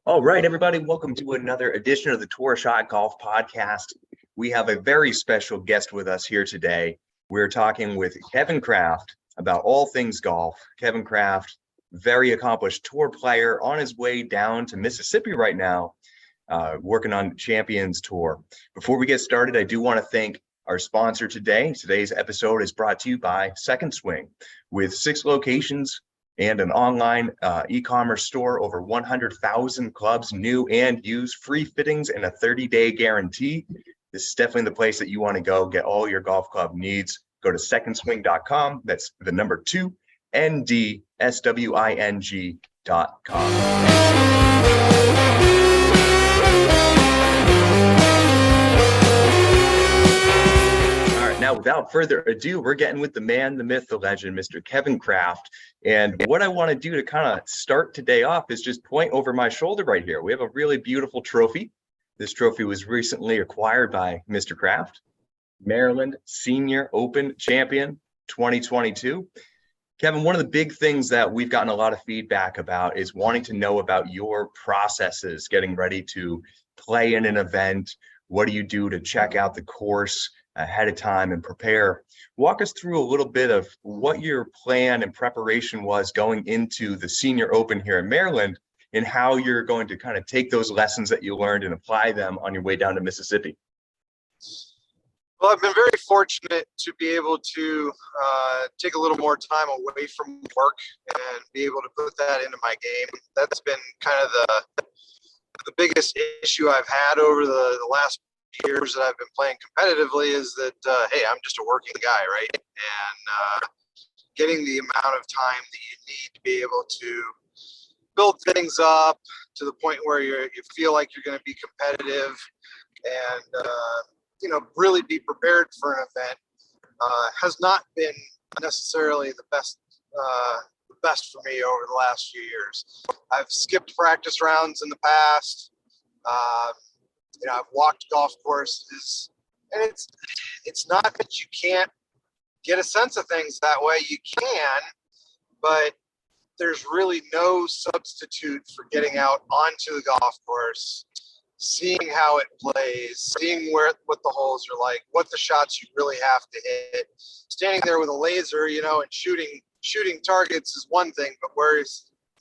All right, everybody, welcome to another edition of the Tour Shot Golf Podcast. We have a very special guest with us here today. We're talking with Kevin Kraft about all things golf. Kevin Kraft, very accomplished tour player on his way down to Mississippi right now, working on Champions Tour. Before we get started, I do want to thank our sponsor today. Today's episode is brought to you by Second Swing. With 6 locations and an online e-commerce store, over 100,000 clubs, new and used, free fittings, and a 30-day guarantee. This is definitely the place that you want to go get all your golf club needs. Go to secondswing.com. That's the number 2, NDSWING.com. Now, without further ado, we're getting with the man, the myth, the legend, Mr. Kevin Kraft. And what I want to do to kind of start today off is just point over my shoulder right here. We have a really beautiful trophy. This trophy was recently acquired by Mr. Kraft, Maryland Senior Open Champion 2022. Kevin, one of the big things that we've gotten a lot of feedback about is wanting to know about your processes, getting ready to play in an event. What do you do to check out the course ahead of time and prepare? Walk us through a little bit of what your plan and preparation was going into the Senior Open here in Maryland, and how you're going to kind of take those lessons that you learned and apply them on your way down to Mississippi. Well, I've been very fortunate to be able to take a little more time away from work and be able to put that into my game. That's been kind of the biggest issue I've had over the last years that I've been playing competitively, is that, hey, I'm just a working guy, right? And getting the amount of time that you need to be able to build things up to the point where you feel like you're going to be competitive and, really be prepared for an event has not been necessarily the best for me over the last few years. I've skipped practice rounds in the past. I've walked golf courses, and it's not that you can't get a sense of things that way. You can, but there's really no substitute for getting out onto the golf course, seeing how it plays, seeing what the holes are like, what the shots you really have to hit. Standing there with a laser, and shooting targets is one thing, but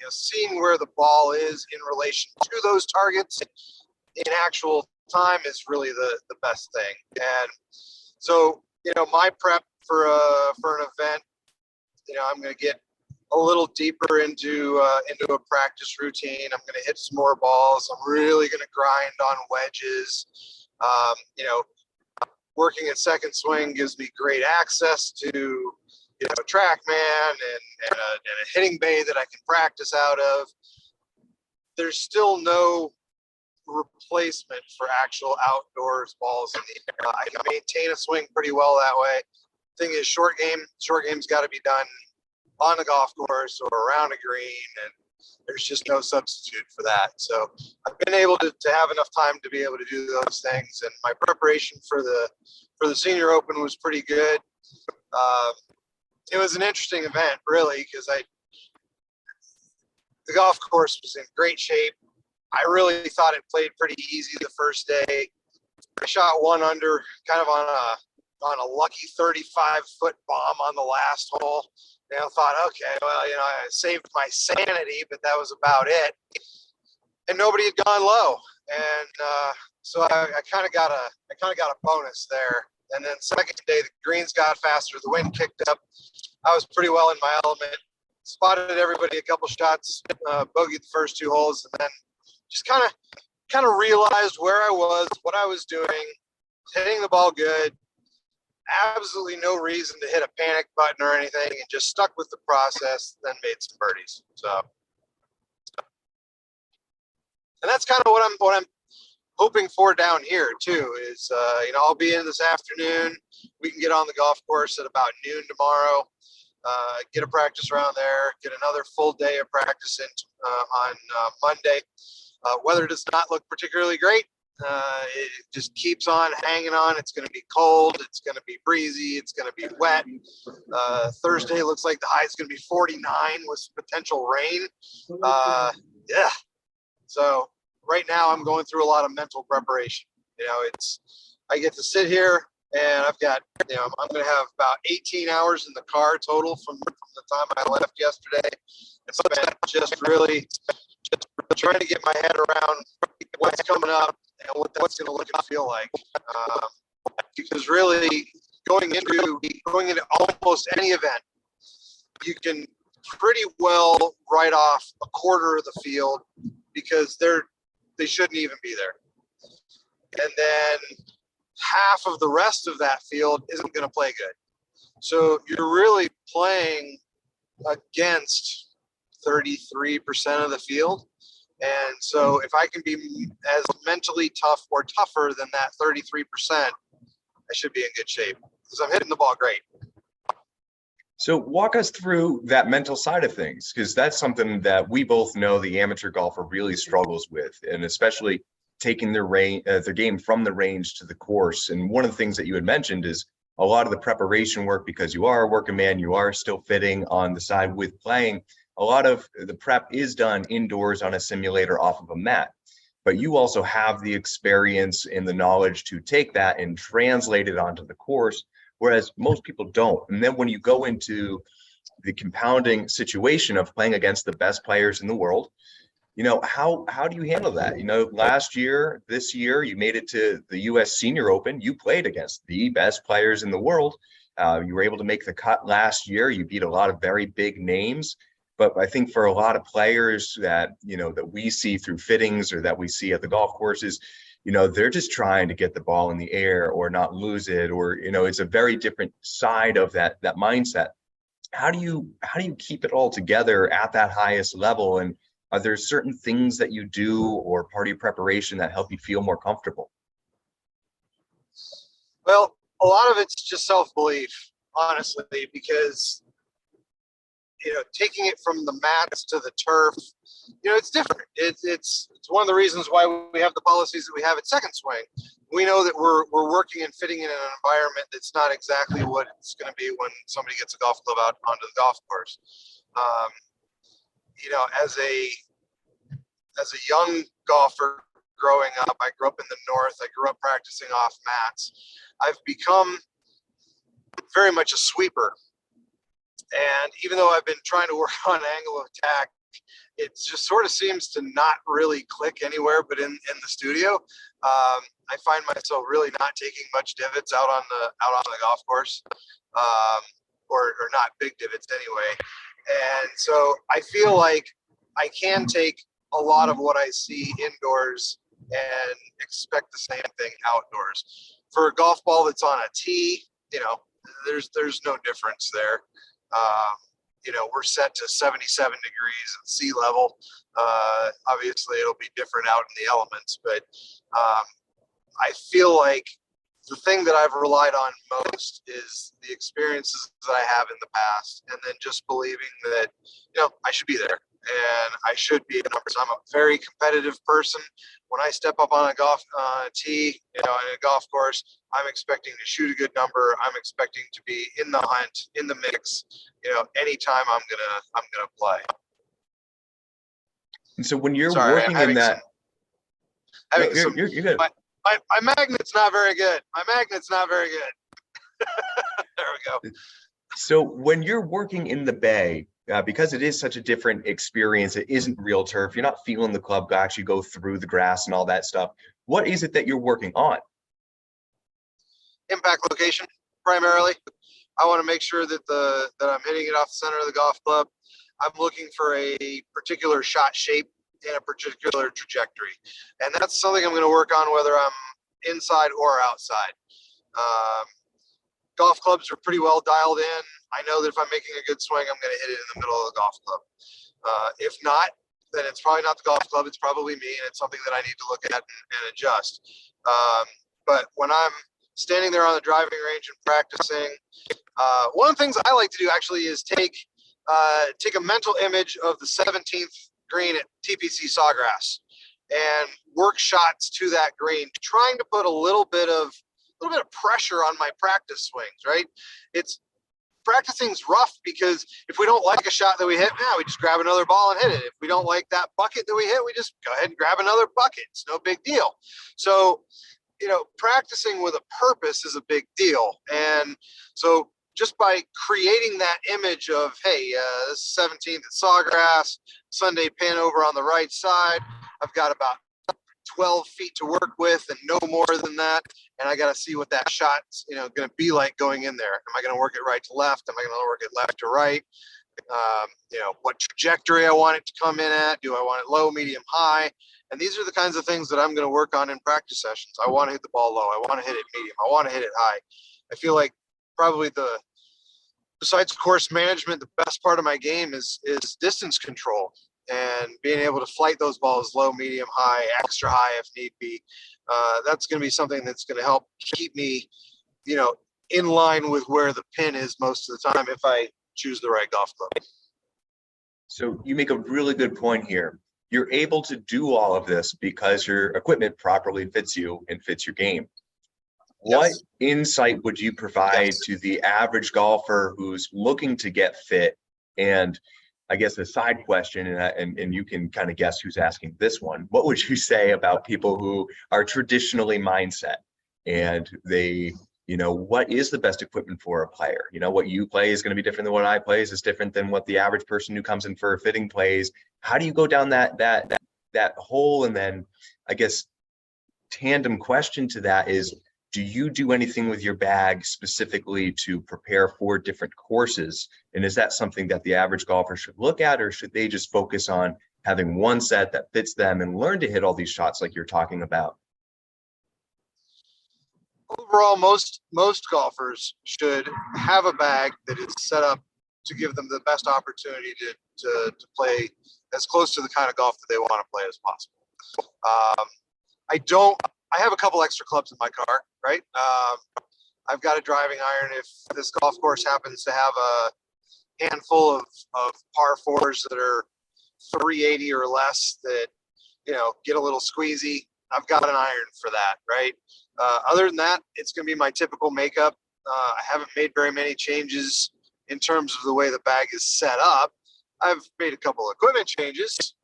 seeing where the ball is in relation to those targets in actual time is really the best thing. And so, my prep for an event, I'm going to get a little deeper into a practice routine. I'm going to hit some more balls. I'm really going to grind on wedges. Working at Second Swing gives me great access to TrackMan and a hitting bay that I can practice out of. There's still no replacement for actual outdoors balls in the air. I can maintain a swing pretty well that way. Thing is, short game's got to be done on the golf course or around a green, and there's just no substitute for that. So I've been able to have enough time to be able to do those things, and my preparation for the Senior Open was pretty good. It was an interesting event, really, because the golf course was in great shape. I really thought it played pretty easy the first day. I shot 1 under, kind of on a lucky 35-foot bomb on the last hole. Thought, okay, well, I saved my sanity, but that was about it. And nobody had gone low, and so I kind of got a bonus there. And then second day, the greens got faster, the wind kicked up. I was pretty well in my element. Spotted everybody a couple shots, bogeyed the first 2 holes, and then just kind of realized where I was, what I was doing, hitting the ball good. Absolutely no reason to hit a panic button or anything, and just stuck with the process, then made some birdies. So, and that's kind of what I'm hoping for down here too, is, I'll be in this afternoon. We can get on the golf course at about noon tomorrow, get a practice round there, get another full day of practice on Monday. Weather does not look particularly great. It just keeps on hanging on. It's going to be cold. It's going to be breezy. It's going to be wet. Thursday looks like the high is going to be 49 with some potential rain. Yeah. So right now I'm going through a lot of mental preparation. I get to sit here and I've got, I'm going to have about 18 hours in the car total from the time I left yesterday. And spent just really just trying to get my head around what's coming up and what that's going to look and feel like. Because really going into almost any event, you can pretty well write off a quarter of the field because they shouldn't even be there. And then half of the rest of that field isn't going to play good. So you're really playing against 33% of the field. And so if I can be as mentally tough or tougher than that 33%, I should be in good shape because I'm hitting the ball great. So walk us through that mental side of things, because that's something that we both know the amateur golfer really struggles with, and especially taking their game from the range to the course. And one of the things that you had mentioned is a lot of the preparation work, because you are a working man, you are still fitting on the side with playing. A lot of the prep is done indoors on a simulator off of a mat, but you also have the experience and the knowledge to take that and translate it onto the course, whereas most people don't. And then when you go into the compounding situation of playing against the best players in the world, how do you handle that? This year, you made it to the U.S. Senior Open. You played against the best players in the world. You were able to make the cut last year. You beat a lot of very big names. But I think for a lot of players that we see through fittings or that we see at the golf courses, they're just trying to get the ball in the air or not lose it, or it's a very different side of that mindset. How do you keep it all together at that highest level? And are there certain things that you do or part of your preparation that help you feel more comfortable? Well, a lot of it's just self-belief, honestly, because taking it from the mats to the turf, it's different. It's one of the reasons why we have the policies that we have at Second Swing. We know that we're working and fitting in an environment that's not exactly what it's going to be when somebody gets a golf club out onto the golf course. As a young golfer growing up, I grew up in the North. I grew up practicing off mats. I've become very much a sweeper. And even though I've been trying to work on angle of attack, it just sort of seems to not really click anywhere but in the studio. I find myself really not taking much divots out on the golf course, or not big divots anyway. And so I feel like I can take a lot of what I see indoors and expect the same thing outdoors. For a golf ball that's on a tee, there's no difference there. We're set to 77 degrees at sea level. Obviously it'll be different out in the elements, but I feel like the thing that I've relied on most is the experiences that I have in the past, and then just believing that, I should be there and I should be in numbers. I'm a very competitive person. When I step up on a golf tee, in a golf course, I'm expecting to shoot a good number. I'm expecting to be in the hunt, in the mix, anytime I'm gonna play. And so when you're working in that, you're good. My magnet's not very good. There we go. So when you're working in the bay, because it is such a different experience, it isn't real turf. You're not feeling the club actually go through the grass and all that stuff. What is it that you're working on? Impact location, primarily. I want to make sure that I'm hitting it off the center of the golf club. I'm looking for a particular shot shape and a particular trajectory, and that's something I'm going to work on whether I'm inside or outside. Golf clubs are pretty well dialed in. I know that if I'm making a good swing, I'm going to hit it in the middle of the golf club. If not, then it's probably not the golf club. It's probably me, and it's something that I need to look at and adjust. But when I'm standing there on the driving range and practicing, one of the things I like to do actually is take a mental image of the 17th green at TPC Sawgrass and work shots to that green, trying to put a little bit of pressure on my practice swings, right? It's practicing's rough because if we don't like a shot that we hit, now we just grab another ball and hit it. If we don't like that bucket that we hit, we just go ahead and grab another bucket. It's no big deal. So, practicing with a purpose is a big deal. And so just by creating that image of, hey, this is 17th at Sawgrass, Sunday pin over on the right side. I've got about 12 feet to work with and no more than that. And I got to see what that shot's, going to be like going in there. Am I going to work it right to left? Am I going to work it left to right? What trajectory I want it to come in at. Do I want it low, medium, high? And these are the kinds of things that I'm going to work on in practice sessions. I want to hit the ball low. I want to hit it medium. I want to hit it high. I feel like probably besides course management, the best part of my game is distance control and being able to flight those balls low, medium, high, extra high if need be. That's going to be something that's going to help keep me, in line with where the pin is most of the time if I choose the right golf club. So you make a really good point here. You're able to do all of this because your equipment properly fits you and fits your game. What Yes. insight would you provide to the average golfer who's looking to get fit? And I guess the side question, and you can kind of guess who's asking this one, what would you say about people who are traditionally mindset and they, what is the best equipment for a player? What you play is going to be different than what I play is different than what the average person who comes in for a fitting plays. How do you go down that hole? And then I guess tandem question to that is, do you do anything with your bag specifically to prepare for different courses? And is that something that the average golfer should look at, or should they just focus on having one set that fits them and learn to hit all these shots like you're talking about? Overall, most golfers should have a bag that is set up to give them the best opportunity to play as close to the kind of golf that they want to play as possible. I have a couple extra clubs in my car, right? I've got a driving iron if this golf course happens to have a handful of par fours that are 380 or less that, get a little squeezy. I've got an iron for that, right? Other than that, it's going to be my typical makeup. I haven't made very many changes in terms of the way the bag is set up. I've made a couple of equipment changes,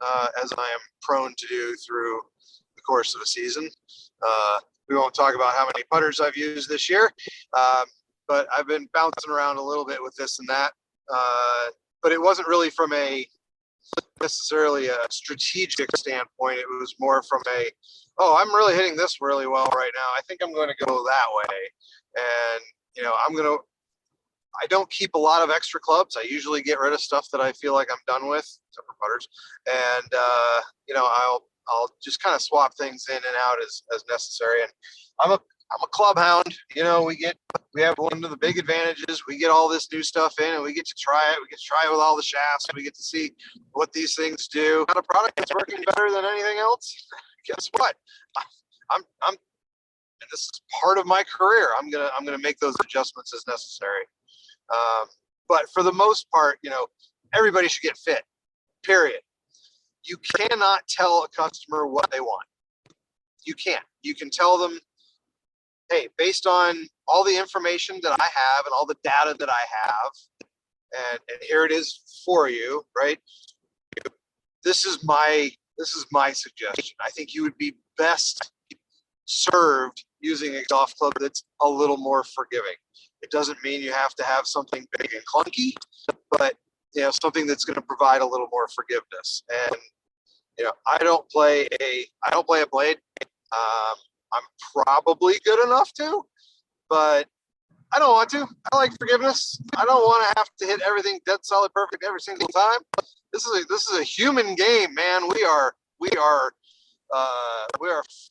as I am prone to do through the course of a season. We won't talk about how many putters I've used this year, but I've been bouncing around a little bit with this and that. But it wasn't really from necessarily a strategic standpoint. It was more from I'm really hitting this really well right now. I think I'm going to go that way. And, I don't keep a lot of extra clubs. I usually get rid of stuff that I feel like I'm done with, except for putters. And, I'll just kind of swap things in and out as necessary. And I'm a club hound. We have one of the big advantages. We get all this new stuff in and we get to try it. We get to try it with all the shafts. We get to see what these things do. Got a product that's working better than anything else. Guess what? And this is part of my career. I'm gonna make those adjustments as necessary. But for the most part, everybody should get fit. Period. You cannot tell a customer what they want. You can't. You can tell them, hey, based on all the information that I have and all the data that I have, and here it is for you, right? This is my suggestion. I think you would be best served using a golf club that's a little more forgiving. It doesn't mean you have to have something big and clunky, but something that's going to provide a little more forgiveness. And I don't play a blade. I'm probably good enough to, but I don't want to. I like forgiveness. I don't want to have to hit everything dead solid perfect every single time. This is a human game, man. We are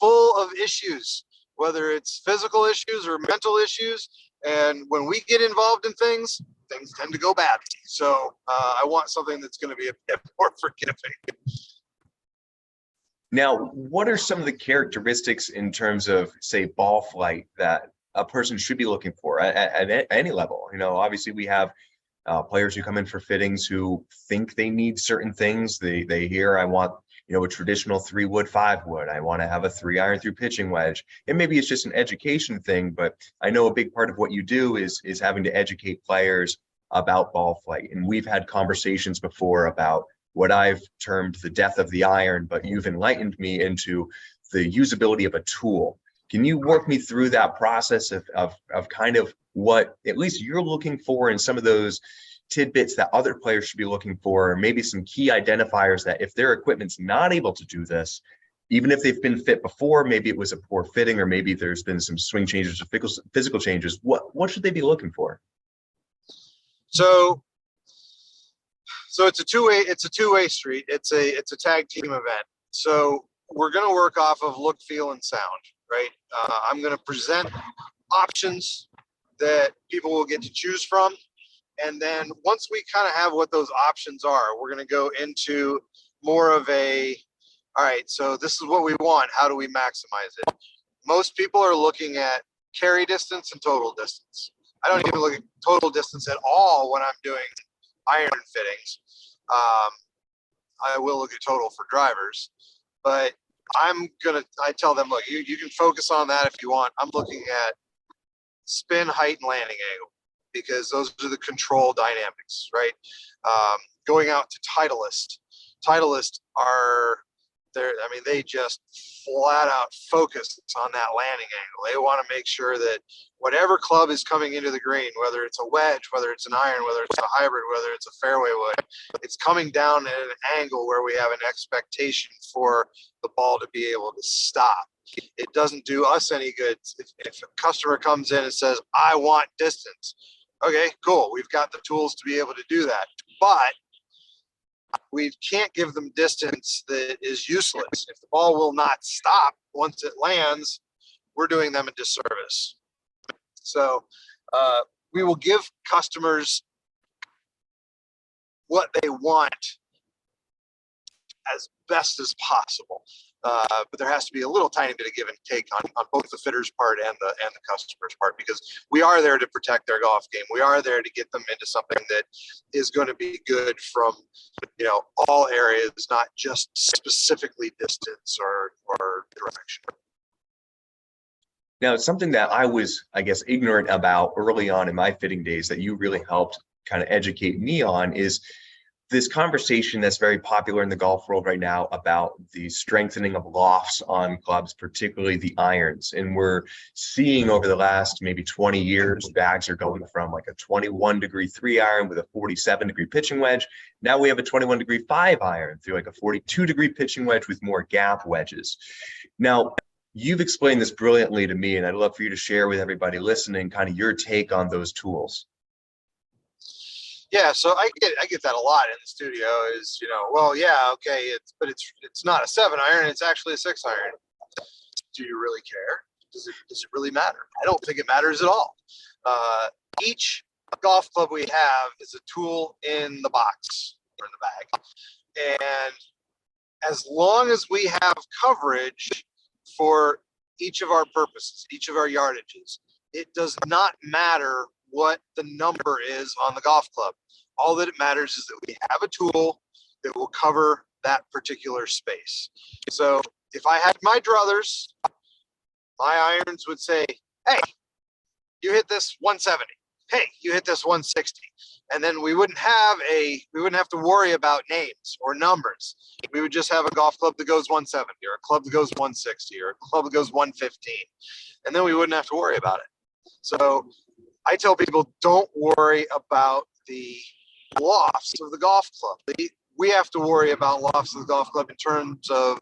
full of issues, whether it's physical issues or mental issues. And when we get involved in things tend to go badly. So I want something that's going to be a bit more forgiving. Now, what are some of the characteristics in terms of, say, ball flight that a person should be looking for at any level? Obviously we have players who come in for fittings who think they need certain things. They hear, I want, a traditional 3-wood, 5-wood. I want to have a 3-iron through pitching wedge. And maybe it's just an education thing, but I know a big part of what you do is having to educate players about ball flight. And we've had conversations before about what I've termed the death of the iron, but you've enlightened me into the usability of a tool. Can you work me through that process of kind of what at least you're looking for in some of those tidbits that other players should be looking for, or maybe some key identifiers that if their equipment's not able to do this, even if they've been fit before, maybe it was a poor fitting, or maybe there's been some swing changes or physical changes, what should they be looking for? So it's a two-way street. It's a tag team event. So we're going to work off of look, feel, and sound, right? I'm going to present options that people will get to choose from. And then once we kind of have what those options are, we're going to go into more of a, all right, so this is what we want. How do we maximize it? Most people are looking at carry distance and total distance. I don't even look at total distance at all when I'm doing iron fittings. I will look at total for drivers, but I tell them, look, you can focus on that if you want. I'm looking at spin, height, and landing angle, because those are the control dynamics, right? Going out to Titleist are there. I mean, they just flat out focus on that landing angle. They want to make sure that whatever club is coming into the green, whether it's a wedge, whether it's an iron, whether it's a hybrid, whether it's a fairway wood, it's coming down at an angle where we have an expectation for the ball to be able to stop. It doesn't do us any good if a customer comes in and says, I want distance. Okay, cool. We've got the tools to be able to do that. But we can't give them distance that is useless. If the ball will not stop once it lands, we're doing them a disservice. So we will give customers what they want as best as possible. But there has to be a little tiny bit of give and take on both the fitter's part and the customer's part, because we are there to protect their golf game. We are there to get them into something that is going to be good from, all areas, not just specifically distance or direction. Now, it's something that I was, I guess, ignorant about early on in my fitting days that you really helped kind of educate me on is this conversation that's very popular in the golf world right now about the strengthening of lofts on clubs, particularly the irons. And we're seeing over the last maybe 20 years, bags are going from like a 21-degree 3-iron with a 47-degree pitching wedge. Now we have a 21-degree 5-iron through like a 42-degree pitching wedge with more gap wedges. Now, you've explained this brilliantly to me, and I'd love for you to share with everybody listening kind of your take on those tools. Yeah, so I get that a lot in the studio is, well, yeah, okay, it's not a 7-iron, it's actually a 6-iron. Do you really care? Does it really matter? I don't think it matters at all. Each golf club we have is a tool in the box or in the bag. And as long as we have coverage for each of our purposes, each of our yardages, it does not matter what the number is on the golf club. All that it matters is that we have a tool that will cover that particular space. So if I had my druthers, my irons would say, hey, you hit this 170. Hey, you hit this 160. And then we wouldn't have to worry about names or numbers. We would just have a golf club that goes 170 or a club that goes 160 or a club that goes 115. And then we wouldn't have to worry about it. So I tell people, don't worry about the lofts of the golf club. We have to worry about lofts of the golf club in terms of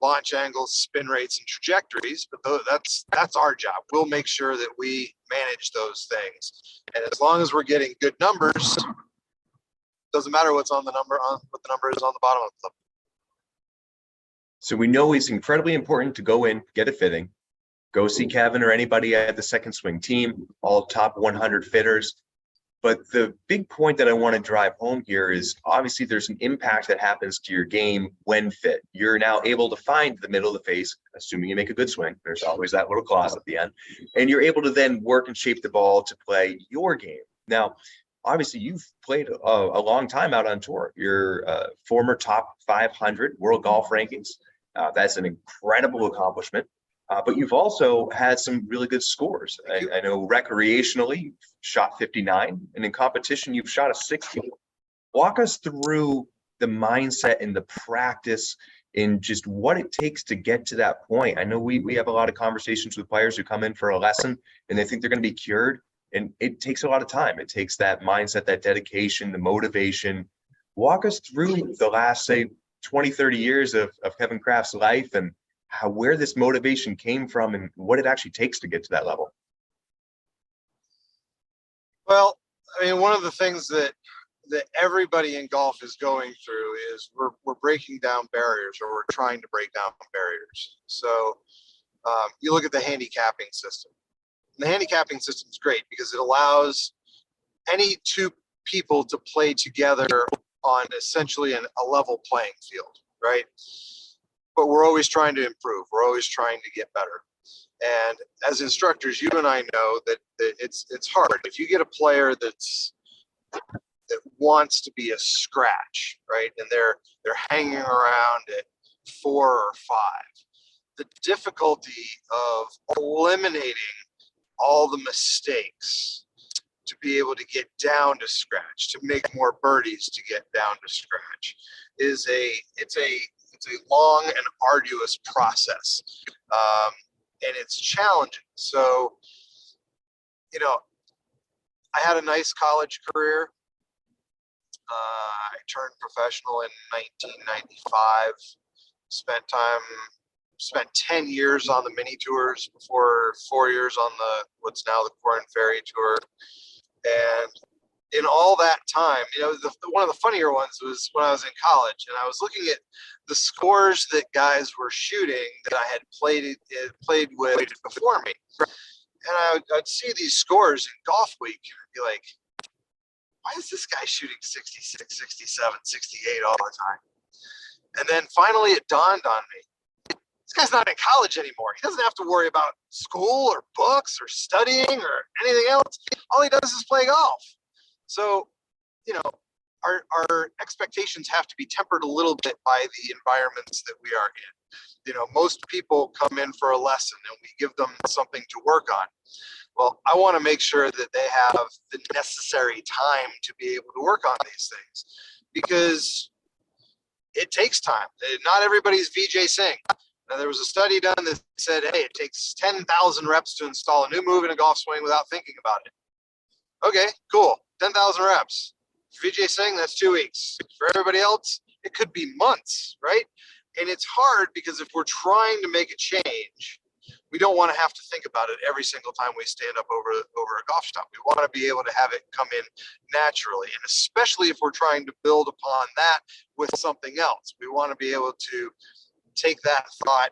launch angles, spin rates, and trajectories, but that's our job. We'll make sure that we manage those things. And as long as we're getting good numbers, doesn't matter what the number is on the bottom of the club. So we know it's incredibly important to go in, get a fitting, go see Kevin or anybody at the Second Swing team, all top 100 fitters. But the big point that I want to drive home here is obviously there's an impact that happens to your game when fit. You're now able to find the middle of the face, assuming you make a good swing. There's always that little clause at the end. And you're able to then work and shape the ball to play your game. Now, obviously, you've played a long time out on tour. You're a former top 500 world golf rankings. That's an incredible accomplishment. But you've also had some really good scores. I know recreationally, you've shot 59, and in competition, you've shot a 60. Walk us through the mindset and the practice and just what it takes to get to that point. I know we have a lot of conversations with players who come in for a lesson and they think they're going to be cured. And it takes a lot of time. It takes that mindset, that dedication, the motivation. Walk us through the last, say, 20, 30 years of Kevin Kraft's life and where this motivation came from and what it actually takes to get to that level. Well, I mean, one of the things that everybody in golf is going through is we're breaking down barriers, or we're trying to break down barriers. So you look at the handicapping system. And the handicapping system is great because it allows any two people to play together on essentially a level playing field, right? But we're always trying to improve. We're always trying to get better. And as instructors, you and I know that it's hard. If you get a player that wants to be a scratch, right, and they're hanging around at 4 or 5, the difficulty of eliminating all the mistakes to be able to get down to scratch, to make more birdies to get down to scratch, is it's a long and arduous process, and it's challenging. So, you know, I had a nice college career. I turned professional in 1995. Spent 10 years on the mini tours before 4 years on what's now the Corn Ferry Tour. And in all that time, you know, one of the funnier ones was when I was in college and I was looking at the scores that guys were shooting that I had played with before me. And I'd see these scores in Golf Week and I'd be like, why is this guy shooting 66, 67, 68 all the time? And then finally it dawned on me, this guy's not in college anymore. He doesn't have to worry about school or books or studying or anything else. All he does is play golf. So, you know, our expectations have to be tempered a little bit by the environments that we are in. You know, most people come in for a lesson and we give them something to work on. Well, I want to make sure that they have the necessary time to be able to work on these things because it takes time. Not everybody's Vijay Singh. Now, there was a study done that said, hey, it takes 10,000 reps to install a new move in a golf swing without thinking about it. Okay, cool. 10,000 reps. For Vijay Singh, that's 2 weeks. For everybody else, it could be months, right? And it's hard because if we're trying to make a change, we don't want to have to think about it every single time we stand up over a golf shot. We want to be able to have it come in naturally. And especially if we're trying to build upon that with something else, we want to be able to take that thought,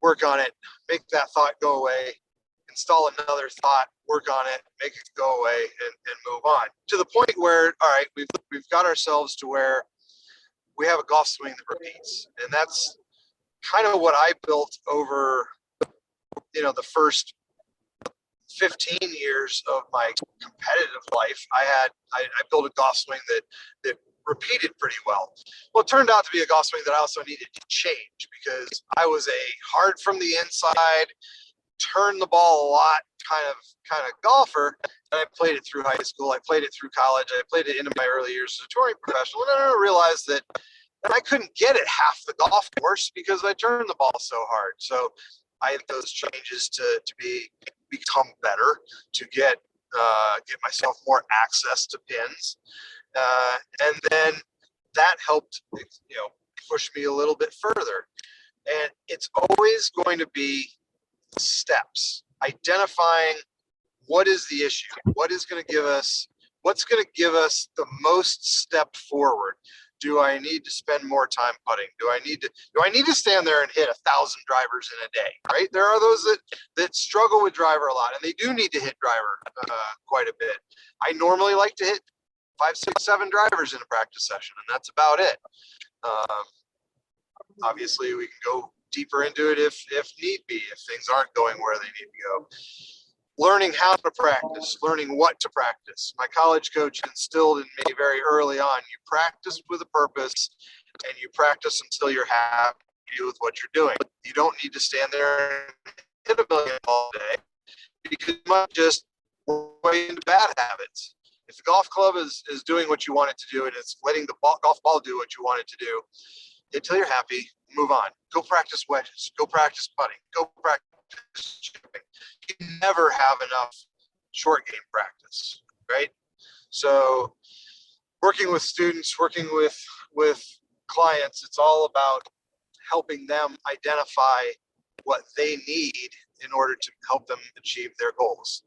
work on it, make that thought go away, install another thought, work on it, make it go away, and move on. To the point where, all right, we've got ourselves to where we have a golf swing that repeats. And that's kind of what I built over, you know, the first 15 years of my competitive life. I built a golf swing that repeated pretty well. Well, it turned out to be a golf swing that I also needed to change because I was a hard from the inside, turn the ball a lot kind of golfer. And I played it through high school. I played it through college. I played it into my early years as a touring professional. And then I realized that I couldn't get it half the golf course because I turned the ball so hard. So I had those changes to become better, to get myself more access to pins. And then that helped, you know, push me a little bit further. And it's always going to be steps, identifying what is the issue, what's going to give us the most step forward. Do I need to spend more time putting? Do I need to stand there and hit 1,000 drivers in a day? Right? There are those that struggle with driver a lot, and they do need to hit driver quite a bit. I normally like to hit 5, 6, 7 drivers in a practice session, and that's about it. Obviously, we can go deeper into it if need be, if things aren't going where they need to go. Learning how to practice, learning what to practice. My college coach instilled in me very early on, you practice with a purpose and you practice until you're happy happy with what you're doing. You don't need to stand there and hit a million all day, because you might just way into bad habits. If the golf club is doing what you want it to do, and it's letting the golf ball do what you want it to do, until you're happy, move on. Go practice wedges. Go practice putting. Go practice chipping. You never have enough short game practice, right? So working with students, working with clients, it's all about helping them identify what they need in order to help them achieve their goals.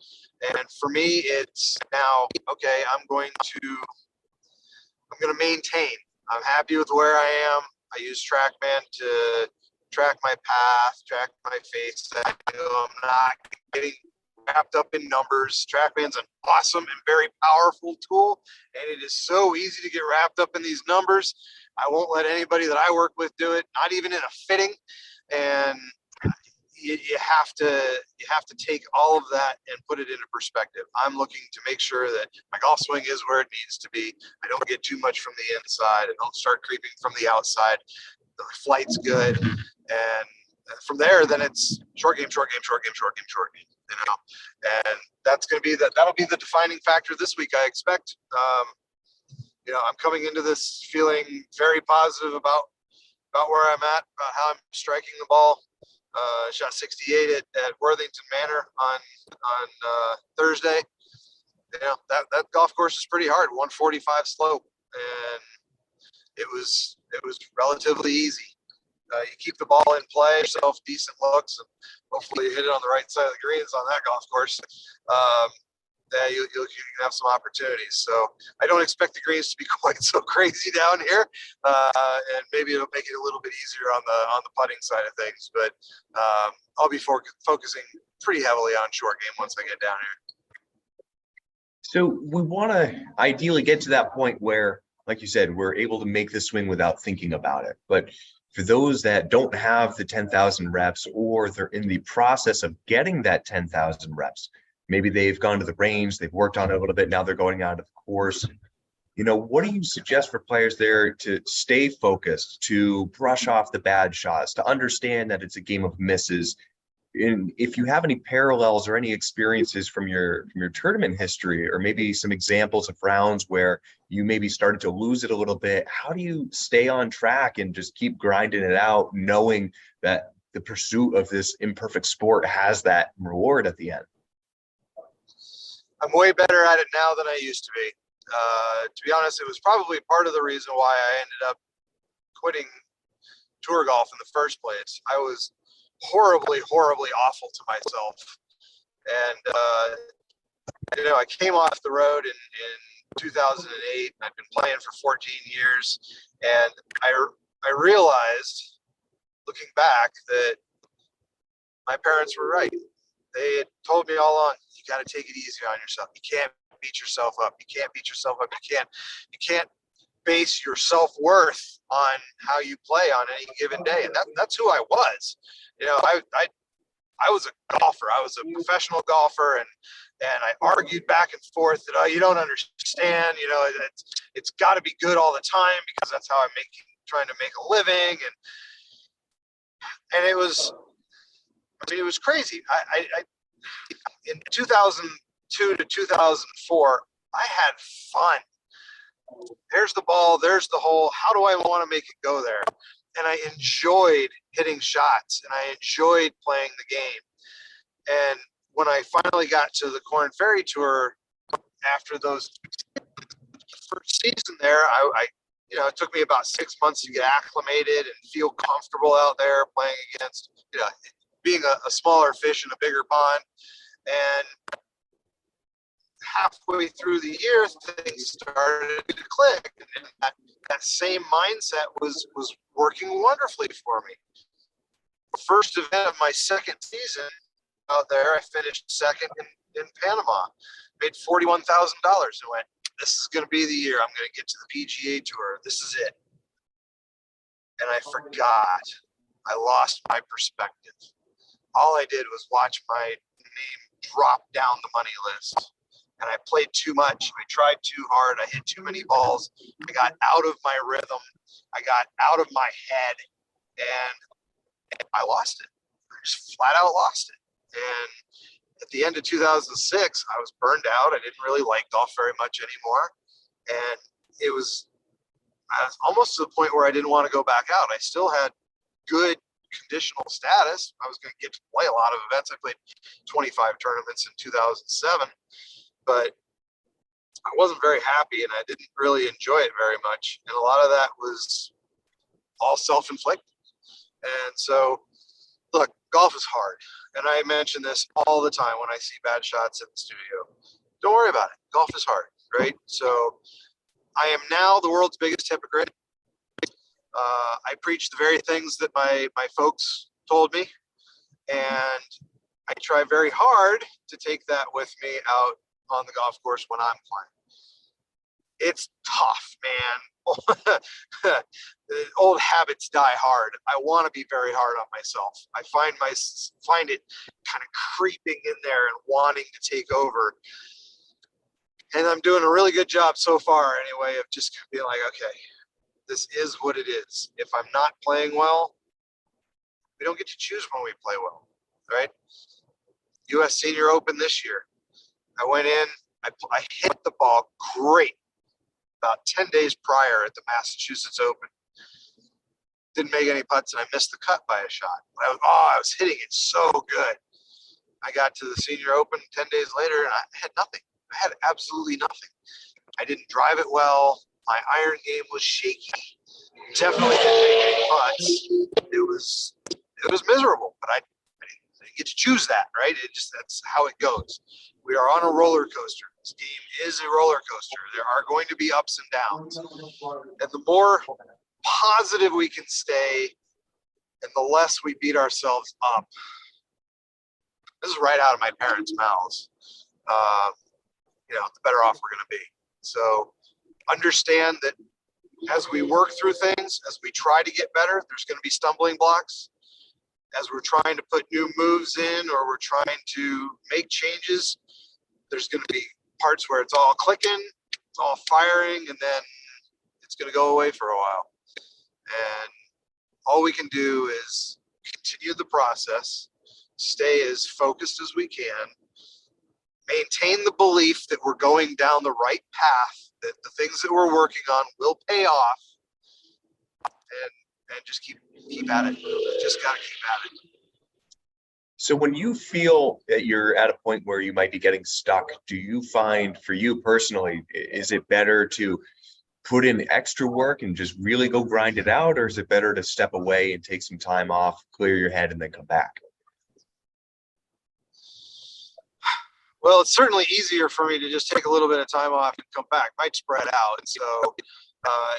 And for me, it's now, okay, I'm going to maintain. I'm happy with where I am. I use TrackMan to track my path, track my face. I'm not getting wrapped up in numbers. TrackMan's an awesome and very powerful tool, and it is so easy to get wrapped up in these numbers. I won't let anybody that I work with do it, not even in a fitting. And you have to take all of that and put it into perspective. I'm looking to make sure that my golf swing is where it needs to be. I don't get too much from the inside. I don't start creeping from the outside. The flight's good, and from there, then it's short game, short game, short game, short game, short game. You know, and that'll be the defining factor this week, I expect. I'm coming into this feeling very positive about where I'm at, about how I'm striking the ball. Shot 68 at Worthington Manor on Thursday. You know, that golf course is pretty hard, 145 slope, and it was relatively easy. You keep the ball in play, yourself decent looks, and hopefully you hit it on the right side of the greens on that golf course. You can have some opportunities. So I don't expect the greens to be quite so crazy down here, and maybe it'll make it a little bit easier on the putting side of things. But I'll be focusing pretty heavily on short game once I get down here. So we want to ideally get to that point where, like you said, we're able to make the swing without thinking about it. But for those that don't have the 10,000 reps, or they're in the process of getting that 10,000 reps, maybe they've gone to the range, they've worked on it a little bit, now they're going out of the course. You know, what do you suggest for players there to stay focused, to brush off the bad shots, to understand that it's a game of misses? And if you have any parallels or any experiences from your tournament history, or maybe some examples of rounds where you maybe started to lose it a little bit, how do you stay on track and just keep grinding it out, knowing that the pursuit of this imperfect sport has that reward at the end? I'm way better at it now than I used to be. To be honest, it was probably part of the reason why I ended up quitting tour golf in the first place. I was horribly awful to myself, and I came off the road in 2008. I'd been playing for 14 years, and I realized, looking back, that my parents were right. They had told me all along, you got to take it easy on yourself. You can't beat yourself up. You can't beat yourself up. You can't base your self-worth on how you play on any given day. And that's who I was. You know, I was a golfer. I was a professional golfer, and I argued back and forth that, oh, you don't understand. You know, it's got to be good all the time, because that's how I'm trying to make a living. And it was crazy. I in 2002 to 2004, I had fun. There's the ball, there's the hole. How do I want to make it go there? And I enjoyed hitting shots, and I enjoyed playing the game. And when I finally got to the Korn Ferry Tour after those first season there, it took me about 6 months to get acclimated and feel comfortable out there playing against, being a smaller fish in a bigger pond. And halfway through the year, things started to click, and that same mindset was working wonderfully for me. First event of my second season out there, I finished second in Panama, made $41,000, and went, this is going to be the year I'm going to get to the PGA Tour. This is it. And I forgot. I lost my perspective. All I did was watch my name drop down the money list. And I played too much. I tried too hard. I hit too many balls. I got out of my rhythm. I got out of my head. And I lost it. I just flat out lost it. And at the end of 2006, I was burned out. I didn't really like golf very much anymore. And I was almost to the point where I didn't want to go back out. I still had good conditional status. I was going to get to play a lot of events. I played 25 tournaments in 2007, but I wasn't very happy and I didn't really enjoy it very much. And a lot of that was all self-inflicted. And so, look, golf is hard. And I mention this all the time when I see bad shots in the studio. Don't worry about it. Golf is hard, right? So I am now the world's biggest hypocrite. I preach the very things that my folks told me. And I try very hard to take that with me out on the golf course when I'm playing. It's tough, man. Old habits die hard. I want to be very hard on myself. I find it kind of creeping in there and wanting to take over. And I'm doing a really good job so far, anyway, of just being like, okay, this is what it is. If I'm not playing well, we don't get to choose when we play well, right? U.S. Senior Open this year. I went in, I hit the ball great about 10 days prior at the Massachusetts Open. Didn't make any putts, and I missed the cut by a shot. I was hitting it so good. I got to the Senior Open 10 days later, and I had nothing. I had absolutely nothing. I didn't drive it well. My iron game was shaky. Definitely didn't make any putts. It was miserable, but I didn't get to choose that, right? That's how it goes. We are on a roller coaster. This game is a roller coaster. There are going to be ups and downs. And the more positive we can stay and the less we beat ourselves up. This is right out of my parents' mouths. The better off we're going to be. So understand that as we work through things, as we try to get better, there's going to be stumbling blocks. As we're trying to put new moves in or we're trying to make changes, there's going to be parts where it's all clicking, it's all firing, and then it's going to go away for a while. And all we can do is continue the process, stay as focused as we can, maintain the belief that we're going down the right path, that the things that we're working on will pay off, and just keep at it. Just got to keep at it. So when you feel that you're at a point where you might be getting stuck, do you find, for you personally, is it better to put in extra work and just really go grind it out, or is it better to step away and take some time off, clear your head, and then come back? Well, it's certainly easier for me to just take a little bit of time off and come back. Might spread out, and so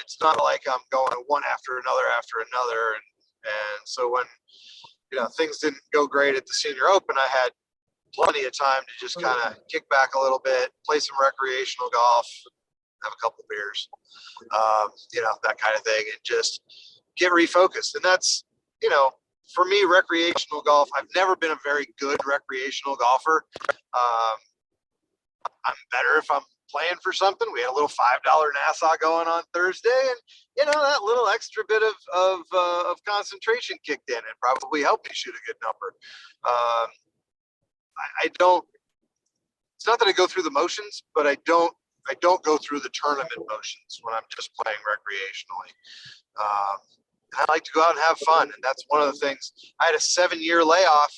it's not like I'm going one after another, and so when things didn't go great at the Senior Open, I had plenty of time to just kind of kick back a little bit, play some recreational golf, have a couple beers, that kind of thing, and just get refocused. And that's, for me, recreational golf, I've never been a very good recreational golfer. I'm better if I'm playing for something. We had a little $5 Nassau going on Thursday, and that little extra bit of concentration kicked in and probably helped me shoot a good number. I don't. It's not that I go through the motions, but I don't go through the tournament motions when I'm just playing recreationally. I like to go out and have fun, and that's one of the things. I had a 7-year layoff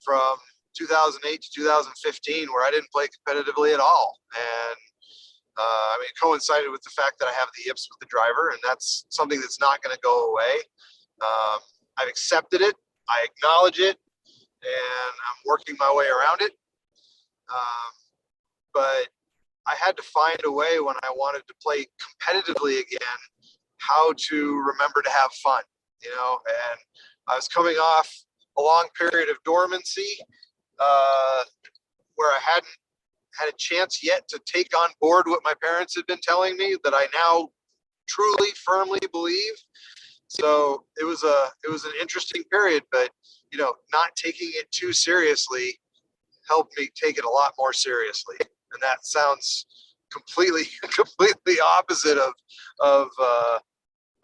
from 2008 to 2015 where I didn't play competitively at all, and it coincided with the fact that I have the yips with the driver, and that's something that's not going to go away. I've accepted it, I acknowledge it, and I'm working my way around it. But I had to find a way when I wanted to play competitively again, how to remember to have fun, and I was coming off a long period of dormancy where I hadn't had a chance yet to take on board what my parents had been telling me that I now truly, firmly believe. So it was an interesting period, but not taking it too seriously helped me take it a lot more seriously. And that sounds completely opposite of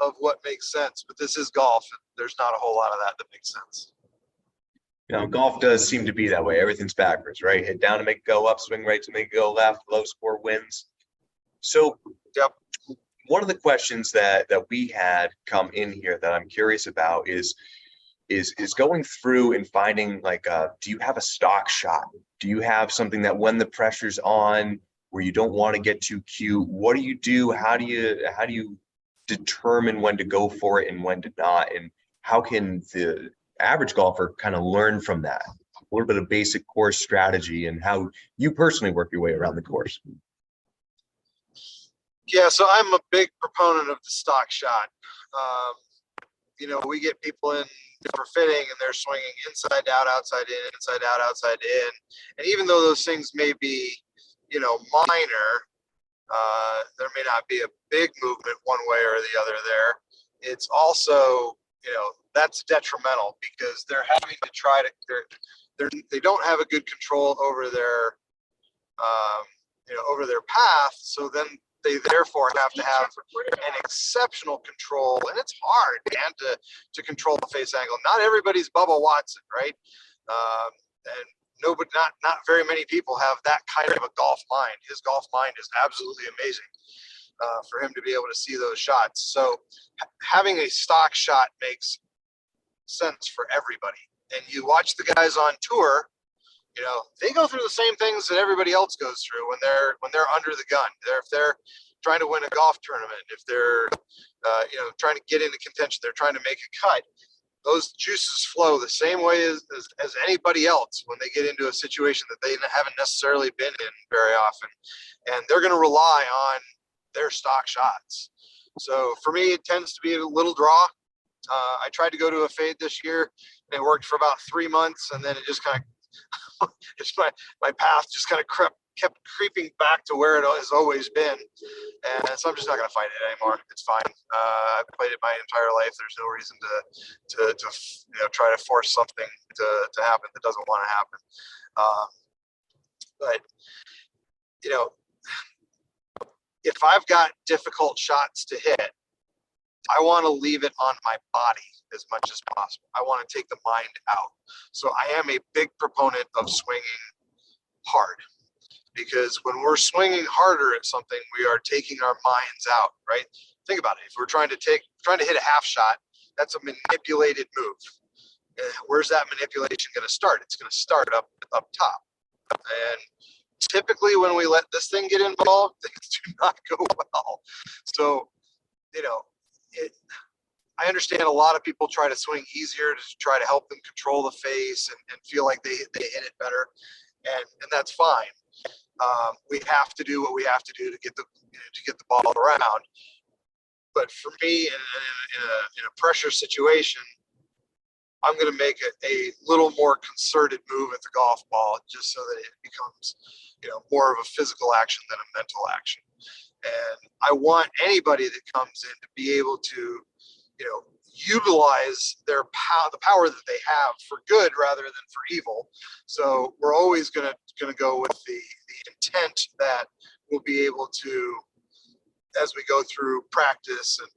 of what makes sense, but this is golf. And there's not a whole lot of that makes sense. You know, golf does seem to be that way. Everything's backwards, right? Hit down to make it go up, swing right to make it go left, low score wins. So Yep. one of the questions that we had come in here that I'm curious about is going through and finding, like, do you have a stock shot? Do you have something that when the pressure's on, where you don't want to get too cute, what do you do? How do you determine when to go for it and when to not? And how can the average golfer kind of learn from that? A little bit of basic course strategy and how you personally work your way around the course. Yeah, so I'm a big proponent of the stock shot. You know, we get people in for fitting and they're swinging inside out, outside in, inside out, outside in. And even though those things may be, you know, minor, there may not be a big movement one way or the other there. It's also, you know, that's detrimental because they're having to try to, they don't have a good control over their, you know, over their path. So then they therefore have to have an exceptional control, and it's hard, man, to control the face angle. Not everybody's Bubba Watson, right? And nobody, not very many people have that kind of a golf mind. His golf mind is absolutely amazing for him to be able to see those shots. So having a stock shot makes sense for everybody. And you watch the guys on tour, you know, they go through the same things that everybody else goes through when they're under the gun. If they're trying to win a golf tournament, if they're you know, trying to get into contention, they're trying to make a cut. Those juices flow the same way as anybody else when they get into a situation that they haven't necessarily been in very often, and they're going to rely on their stock shots. So for me, it tends to be a little draw. I tried to go to a fade this year, and it worked for about 3 months, and then it just kind of it's my path just kind of kept creeping back to where it has always been, and so I'm just not going to fight it anymore. It's fine. I've played it my entire life. There's no reason to you know, try to force something to happen that doesn't want to happen. But you know, if I've got difficult shots to hit, I want to leave it on my body as much as possible. I want to take the mind out. So I am a big proponent of swinging hard, because when we're swinging harder at something, we are taking our minds out, right? Think about it. If we're trying to hit a half shot, that's a manipulated move. Where's that manipulation going to start? It's going to start up top. And typically when we let this thing get involved, things do not go well. So, you know, I understand a lot of people try to swing easier to try to help them control the face and feel like they hit it better, and that's fine. We have to do what we have to do to get the ball around. But for me, in a pressure situation, I'm going to make it a little more concerted move at the golf ball, just so that it becomes, you know, more of a physical action than a mental action. And I want anybody that comes in to be able to, you know, utilize their the power that they have for good rather than for evil. So we're always going to go with the intent that we'll be able to, as we go through practice and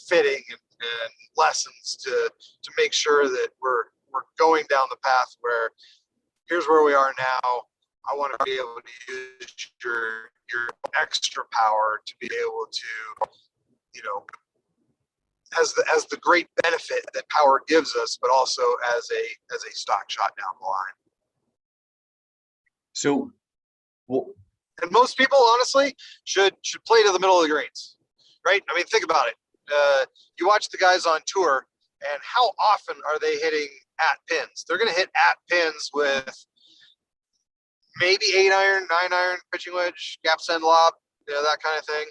fitting and lessons, to make sure that we're going down the path where here's where we are now. I want to be able to use your extra power to be able to, you know, as the great benefit that power gives us, but also as a stock shot down the line. So, well, and most people honestly should play to the middle of the greens, right? I mean, think about it. You watch the guys on tour, and how often are they hitting at pins? They're going to hit at pins with maybe 8-iron, 9-iron, pitching wedge, gap send lob, you know, that kind of thing.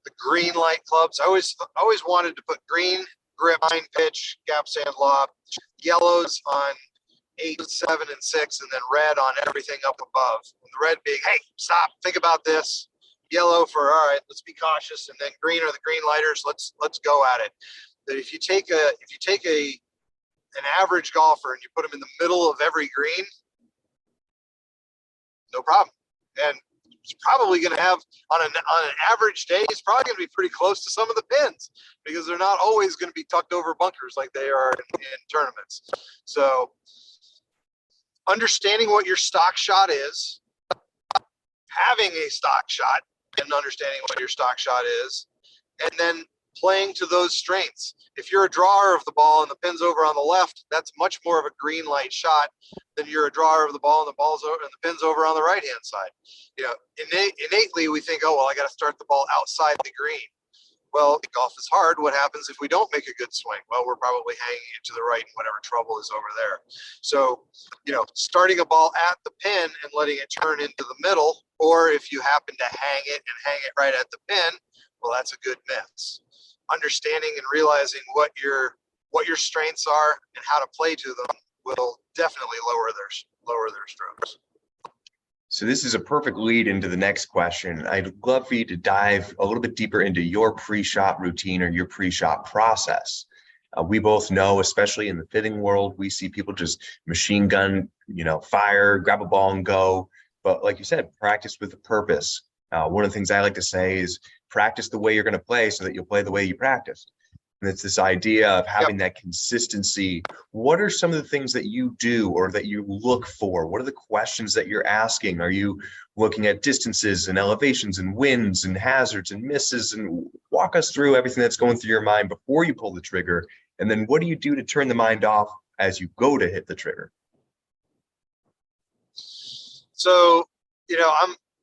The green light clubs. I always wanted to put green, grip, line pitch, gap sand lob, yellows on 8, 7, and 6, and then red on everything up above. And the red being, hey, stop, think about this. Yellow for, all right, let's be cautious, and then green are the green lighters. Let's go at it. That if you take an average golfer and you put them in the middle of every green, no problem. And it's probably going to have on an average day, it's probably going to be pretty close to some of the pins because they're not always going to be tucked over bunkers like they are in tournaments. So understanding what your stock shot is, having a stock shot and understanding what your stock shot is, and then playing to those strengths. If you're a drawer of the ball and the pin's over on the left, that's much more of a green light shot than you're a drawer of the ball and the pin's over on the right hand side. You know, innately we think, oh well, I got to start the ball outside the green. Well, golf is hard. What happens if we don't make a good swing? Well, we're probably hanging it to the right and whatever trouble is over there. So, you know, starting a ball at the pin and letting it turn into the middle, or if you happen to hang it right at the pin, well, that's a good miss. Understanding and realizing what your strengths are and how to play to them will definitely lower their strokes. So this is a perfect lead into the next question. I'd love for you to dive a little bit deeper into your pre-shot routine or your pre-shot process. We both know, especially in the fitting world, we see people just machine gun, you know, fire, grab a ball and go. But like you said, practice with a purpose. One of the things I like to say is practice the way you're going to play so that you'll play the way you practice. And it's this idea of having that consistency. What are some of the things that you do or that you look for? What are the questions that you're asking? Are you looking at distances and elevations and winds and hazards and misses? And walk us through everything that's going through your mind before you pull the trigger. And then what do you do to turn the mind off as you go to hit the trigger? So, you know,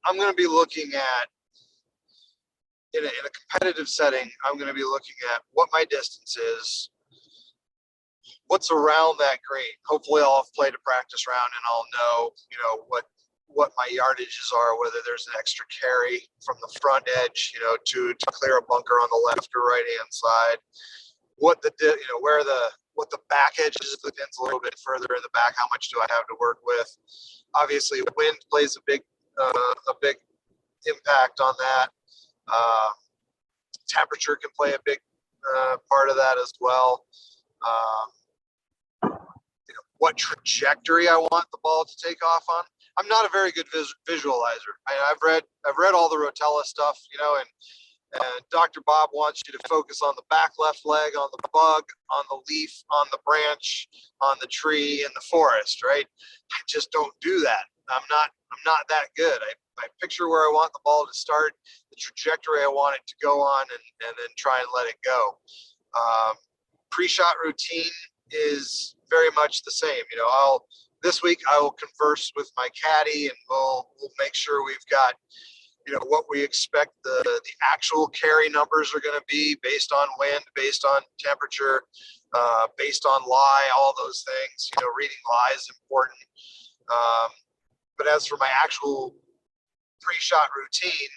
I'm going to be looking at, in a competitive setting, I'm going to be looking at what my distance is, what's around that green. Hopefully I'll have played a practice round and I'll know, you know, what my yardages are, whether there's an extra carry from the front edge, you know, to clear a bunker on the left or right hand side, what the back edges of the pin's a little bit further in the back, how much do I have to work with? Obviously wind plays a big impact on that. Temperature can play a big part of that as well. You know, what trajectory I want the ball to take off on. I'm not a very good visualizer. I've read all the Rotella stuff, you know, and Dr. Bob wants you to focus on the back left leg, on the bug, on the leaf, on the branch, on the tree, in the forest, right? I just don't do that. I'm not that good. I picture where I want the ball to start, the trajectory I want it to go on, and then try and let it go. Pre-shot routine is very much the same. You know, this week I will converse with my caddy and we'll make sure we've got, you know, what we expect the actual carry numbers are going to be based on wind, based on temperature, based on lie, all those things. You know, reading lie is important. But as for my actual pre-shot routine,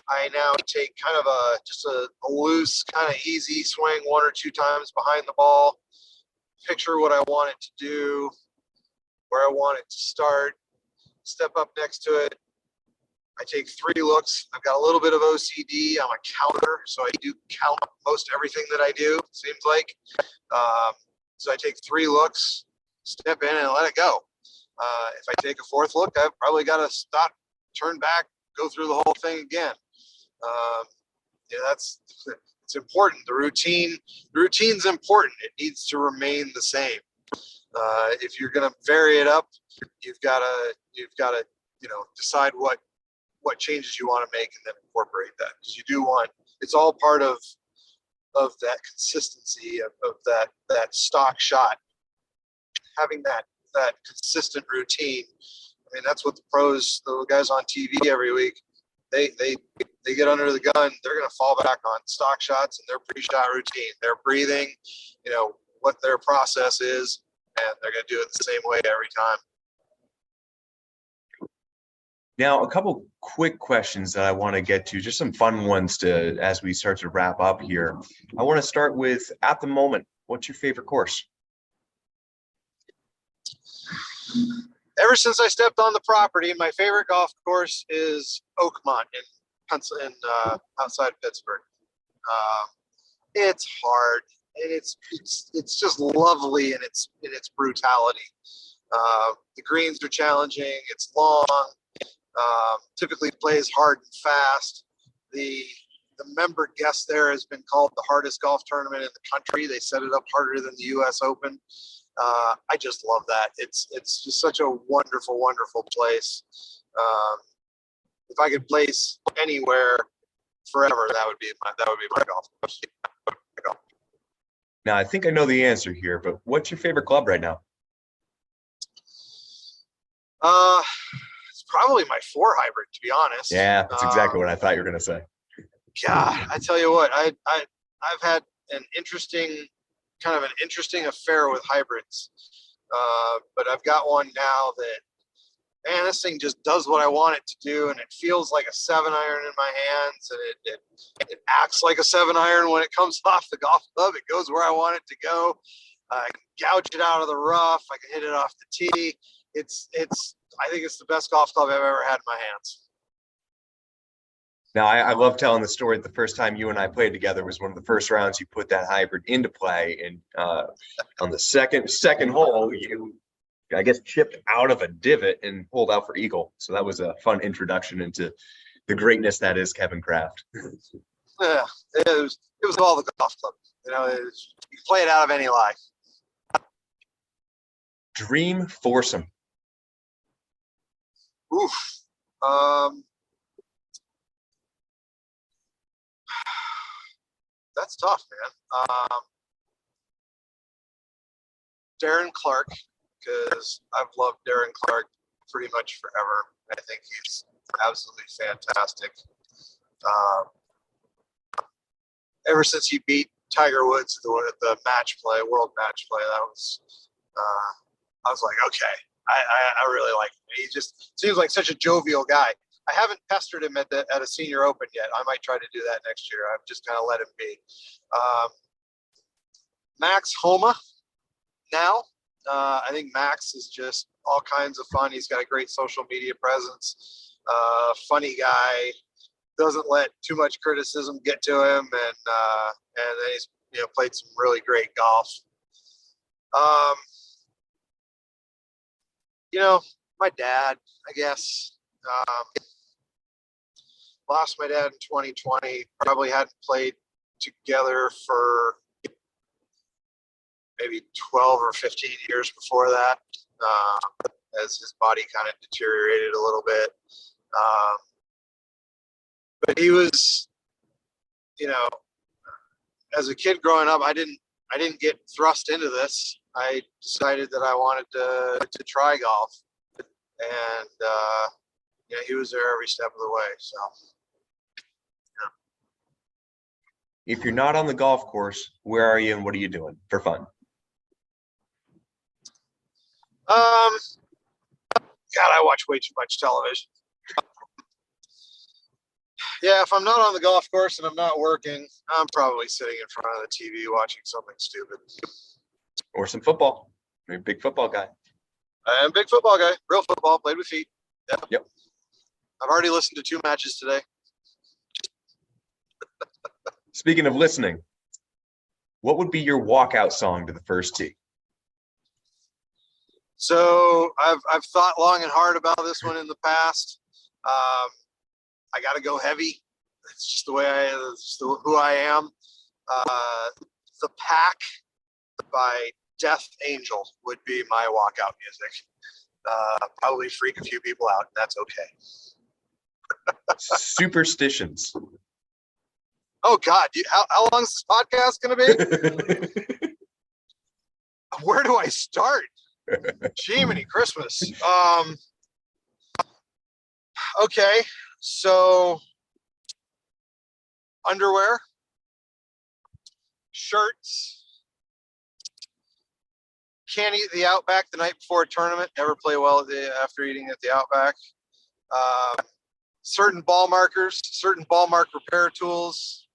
I now take kind of just a loose, kind of easy swing 1 or 2 times behind the ball, picture what I want it to do, where I want it to start, step up next to it. I take 3 looks. I've got a little bit of OCD. I'm a counter, so I do count most everything that I do, seems like. So I take 3 looks, step in and let it go. If I take a 4th look, I've probably got to stop, turn back, go through the whole thing again. Yeah, it's important. The routine's important. It needs to remain the same. If you're going to vary it up, you've got to, you know, decide what changes you want to make and then incorporate that, because you do want, it's all part of that consistency of that stock shot. Having that consistent routine. I mean, that's what the pros, the guys on TV every week, they get under the gun. They're going to fall back on stock shots and their pre-shot routine. They're breathing, you know, what their process is, and they're going to do it the same way every time. Now, a couple quick questions that I want to get to, just some fun ones as we start to wrap up here. I want to start with, at the moment, what's your favorite course? Ever since I stepped on the property, my favorite golf course is Oakmont in outside Pittsburgh. It's hard and it's just lovely in its brutality. The greens are challenging. It's long. Typically plays hard and fast. The member guest there has been called the hardest golf tournament in the country. They set it up harder than the U.S. Open. I just love that. It's just such a wonderful, wonderful place. If I could place anywhere forever, that would be my golf course. Now, I think I know the answer here, but what's your favorite club right now? It's probably my 4 hybrid, to be honest. Yeah, that's exactly what I thought you were going to say. God, I tell you what, I've had an interesting affair with hybrids. But I've got one now that, man, this thing just does what I want it to do, and it feels like a 7-iron in my hands, and it acts like a 7-iron when it comes off the golf club. It goes where I want it to go. I can gouge it out of the rough. I can hit it off the tee. I think it's the best golf club I've ever had in my hands. Now, I love telling the story. The first time you and I played together was one of the first rounds you put that hybrid into play. And on the second hole, you, I guess, chipped out of a divot and pulled out for eagle. So that was a fun introduction into the greatness that is Kevin Kraft. Yeah, it was all the golf club. You know, you can play it out of any lie. Dream foursome. Oof. That's tough, man. Darren Clark, because I've loved Darren Clark pretty much forever. I think he's absolutely fantastic. Ever since he beat Tiger Woods at the match play, world match play, that was, I was like, okay, I really like him. He just seems like such a jovial guy. I haven't pestered him at a senior open yet. I might try to do that next year. I've just kind of let him be. Max Homa now. I think Max is just all kinds of fun. He's got a great social media presence. Funny guy. Doesn't let too much criticism get to him, and then he's played some really great golf. My dad, I guess. Lost my dad in 2020. Probably hadn't played together for maybe 12 or 15 years before that, as his body kind of deteriorated a little bit. But he was, as a kid growing up, I didn't get thrust into this. I decided that I wanted to try golf, and he was there every step of the way. So, If you're not on the golf course, where are you and what are you doing for fun? God, I watch way too much television. Yeah, if I'm not on the golf course and I'm not working, I'm probably sitting in front of the TV watching something stupid. Or some football. You're a big football guy. I am a big football guy. Real football, played with feet. Yep. I've already listened to 2 matches today. Speaking of listening, what would be your walkout song to the first tee? So I've thought long and hard about this one in the past. I got to go heavy. It's just the way who I am. The Pack by Death Angel would be my walkout music. Probably freak a few people out, and that's okay. Superstitions. Oh God, how long is this podcast going to be? Where do I start? Jiminy Christmas. Okay, so underwear, shirts, can't eat at the Outback the night before a tournament, never play well after eating at the Outback. Certain ball markers, certain ball mark repair tools.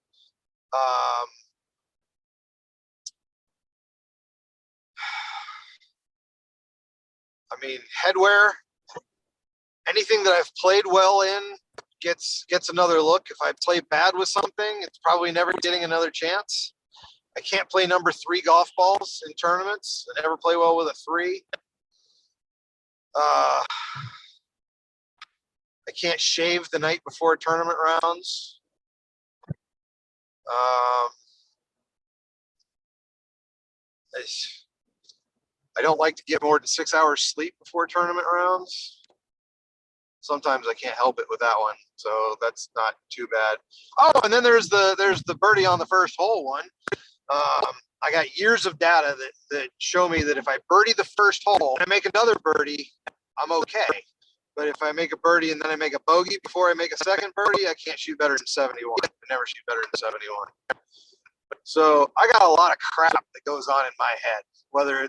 Headwear, anything that I've played well in gets another look. If I play bad with something, it's probably never getting another chance. I can't play number 3 golf balls in tournaments. I never play well with a 3. I can't shave the night before tournament rounds. I don't like to get more than 6 hours sleep before tournament rounds. Sometimes I can't help it with that one, so that's not too bad. Oh, and then there's the birdie on the first hole one. I got years of data that show me that if I birdie the first hole and I make another birdie, I'm okay. But if I make a birdie and then I make a bogey before I make a second birdie, I can't shoot better than 71. I never shoot better than 71. So I got a lot of crap that goes on in my head, whether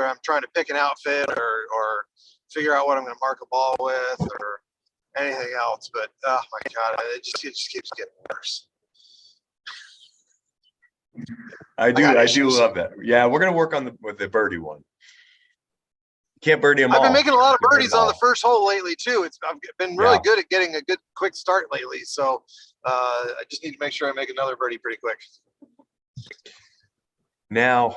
I'm trying to pick an outfit or figure out what I'm going to mark a ball with or anything else. But oh my God, it just keeps getting worse. I do love that. Yeah, we're gonna work on with the birdie one. Can't birdie them all. I've been making a lot of birdies on the first hole lately too. I've been really good at getting a good quick start lately. So I just need to make sure I make another birdie pretty quick. Now,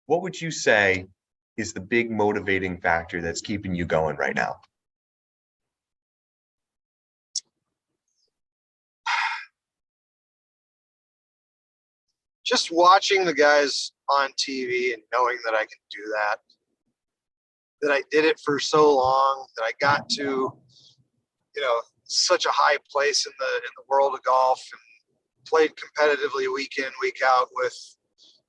what would you say is the big motivating factor that's keeping you going right now? Just watching the guys on TV and knowing that I can do that I did it for so long, that I got to, such a high place in the world of golf and played competitively week in, week out with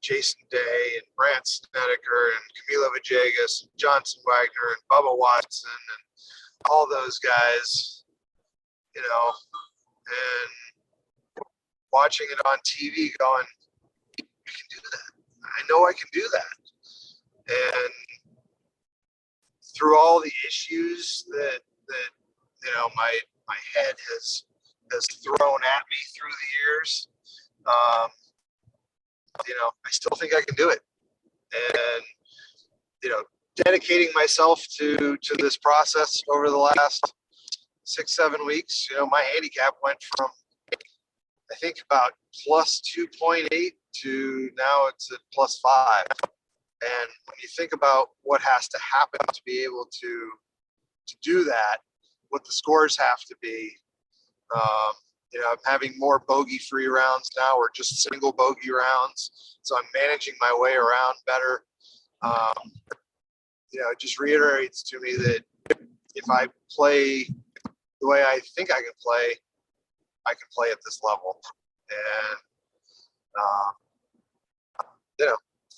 Jason Day and Brant Snedeker and Camilo Villegas, and Johnson Wagner and Bubba Watson and all those guys, and watching it on TV going, I can do that. I know I can do that. And through all the issues that my head has thrown at me through the years, I still think I can do it. And dedicating myself to this process over the last 6-7 weeks, my handicap went from, I think, about plus 2.8 to now it's at plus 5. And when you think about what has to happen to be able to do that, what the scores have to be, I'm having more bogey-free rounds now, or just single bogey rounds. So I'm managing my way around better. It just reiterates to me that if I play the way I think I can play at this level. And,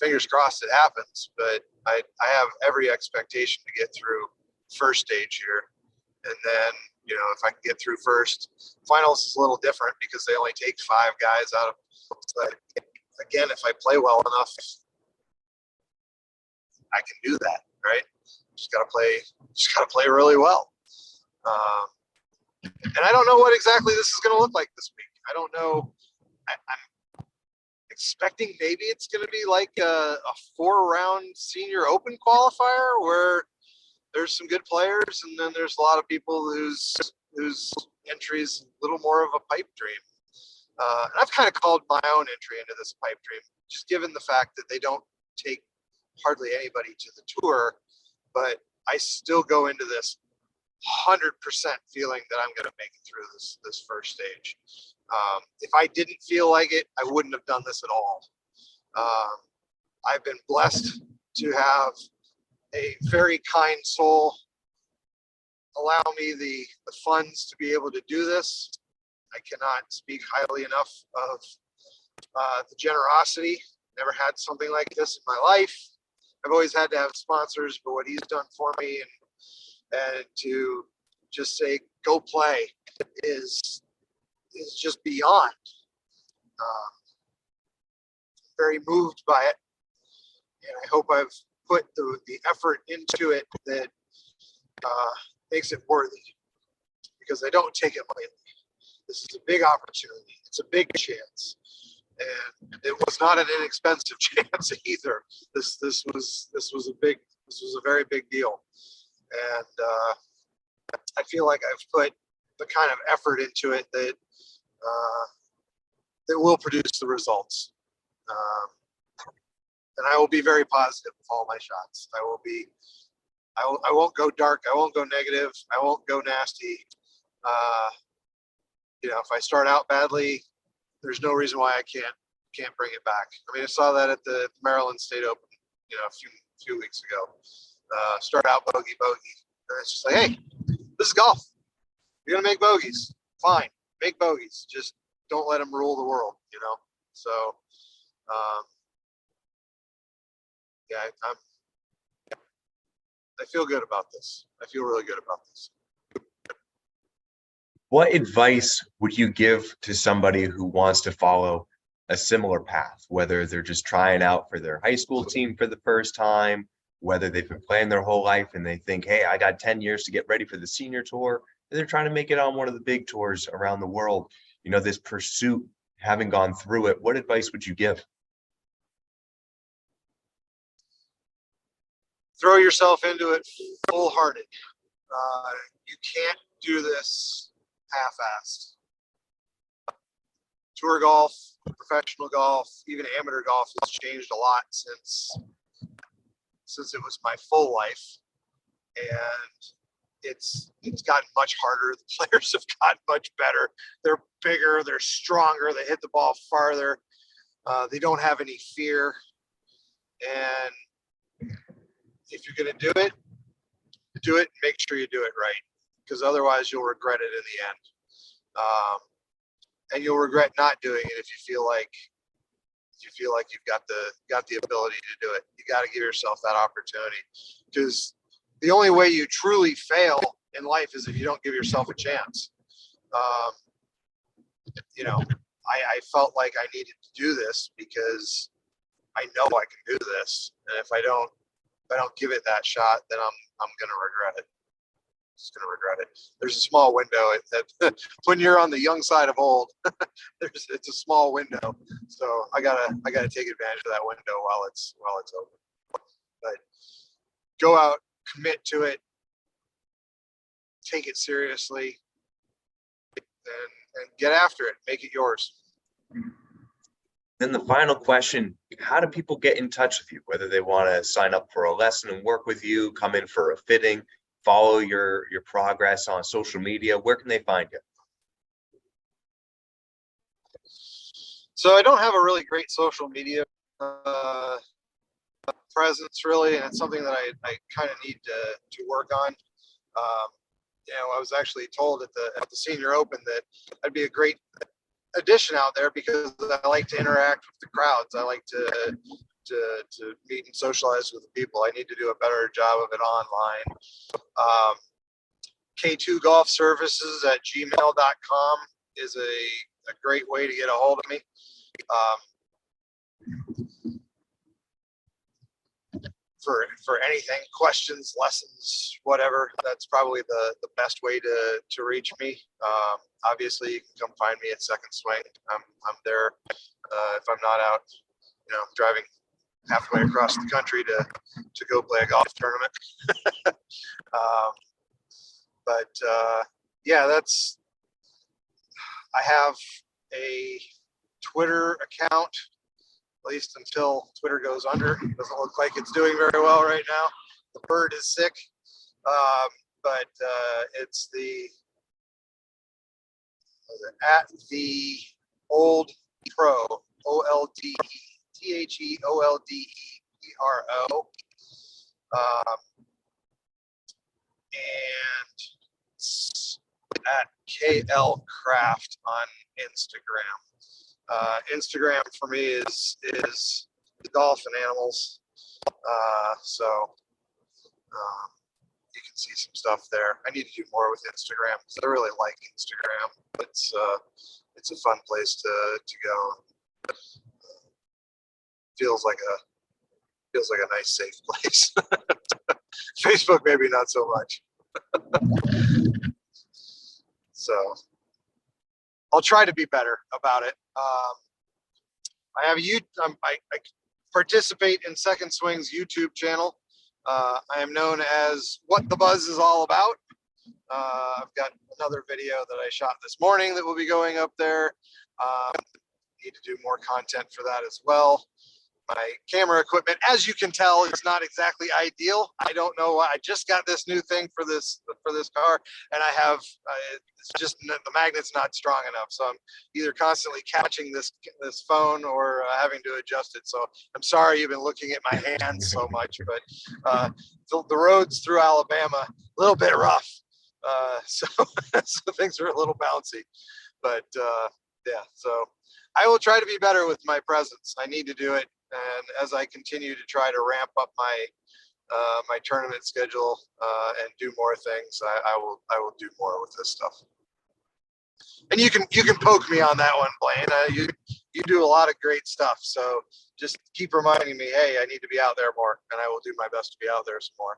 fingers crossed it happens. But I have every expectation to get through first stage here. And then, if I can get through first, finals is a little different because they only take 5 guys out of. But again, if I play well enough, I can do that, right? Just gotta play really well. And I don't know what exactly this is going to look like this week. I don't know. I'm expecting maybe it's going to be like a 4-round senior open qualifier where there's some good players, and then there's a lot of people whose entry is a little more of a pipe dream. And I've kind of called my own entry into this pipe dream, just given the fact that they don't take hardly anybody to the tour, but I still go into this 100% feeling that I'm going to make it through this first stage. If I didn't feel like it, I wouldn't have done this at all. I've been blessed to have a very kind soul allow me the funds to be able to do this. I cannot speak highly enough of the generosity. Never had something like this in my life. I've always had to have sponsors, but what he's done for me and to just say, go play is just beyond. Very moved by it. And I hope I've put the effort into it that makes it worthy, because I don't take it lightly. This is a big opportunity. It's a big chance. And it was not an inexpensive chance either. This was a very big deal. And I feel like I've put the kind of effort into it that will produce the results. And I will be very positive with all my shots. I will be I won't go dark. I won't go negative. I won't go nasty. If I start out badly, there's no reason why I can't bring it back. I mean, I saw that at the Maryland State Open, a few weeks ago. Start out bogey, and it's just like, hey, this is golf. You're gonna make bogeys, fine, make bogeys. Just don't let them rule the world, So, yeah, I feel good about this. I feel really good about this. What advice would you give to somebody who wants to follow a similar path, whether they're just trying out for their high school team for the first time, whether they've been playing their whole life and they think, hey, I got 10 years to get ready for the senior tour, and they're trying to make it on one of the big tours around the world, this pursuit, having gone through it, what advice would you give? Throw yourself into it full-hearted. You can't do this half-assed. Tour golf, professional golf, even amateur golf has changed a lot since it was my full life, and it's gotten much harder. The players have gotten much better. They're bigger, they're stronger, they hit the ball farther. They don't have any fear, and if you're going to do it, make sure you do it right, because otherwise you'll regret it in the end. And you'll regret not doing it if you feel like you've got the ability to do it. You got to give yourself that opportunity, because the only way you truly fail in life is if you don't give yourself a chance. I felt like I needed to do this because I know I can do this, and if I don't give it that shot, then I'm gonna regret it. Just gonna regret it. There's a small window when you're on the young side of old. It's a small window, so I gotta take advantage of that window while it's open. But go out, commit to it, take it seriously, and get after it. Make it yours. Then the final question, how do people get in touch with you, whether they want to sign up for a lesson and work with you, come in for a fitting, follow your progress on social media? Where can they find you? So I don't have a really great social media presence, really, and it's something that I kind of need to work on. I was actually told at the Senior Open that I'd be a great addition out there because I like to interact with the crowds. I like to meet and socialize with the people. I need to do a better job of it online. K2 Golf Services at gmail.com is a great way to get a hold of me. For anything, questions, lessons, whatever, that's probably the best way to reach me. Obviously, you can come find me at Second Swing. I'm there if I'm not out, driving halfway across the country to go play a golf tournament. Yeah, I have a Twitter account, at least until Twitter goes under. It doesn't look like it's doing very well right now. The bird is sick, but it's at the old pro, OLDTHEOLDEPRO, and at KL Kraft on Instagram. Instagram for me is golf and animals. So you can see some stuff there. I need to do more with Instagram because I really like Instagram. It's a fun place to go. Feels like a nice, safe place. Facebook, maybe not so much. So I'll try to be better about it. I have I participate in Second Swing's YouTube channel. I am known as What the Buzz is All About. I've got another video that I shot this morning that will be going up there. Need to do more content for that as well. my camera equipment, as you can tell, it's not exactly ideal. I don't know why. I just got this new thing for this car, and I have it's just the magnet's not strong enough. So I'm either constantly catching this phone or having to adjust it. So I'm sorry you've been looking at my hands so much, but the roads through Alabama a little bit rough, so so things are a little bouncy. But yeah, so I will try to be better with my presence. I need to do it, and as I continue to try to ramp up my my tournament schedule and do more things, I will do more with this stuff. And you can poke me on that one, Blaine. You do a lot of great stuff, so just keep reminding me, hey, I need to be out there more, and I will do my best to be out there some more.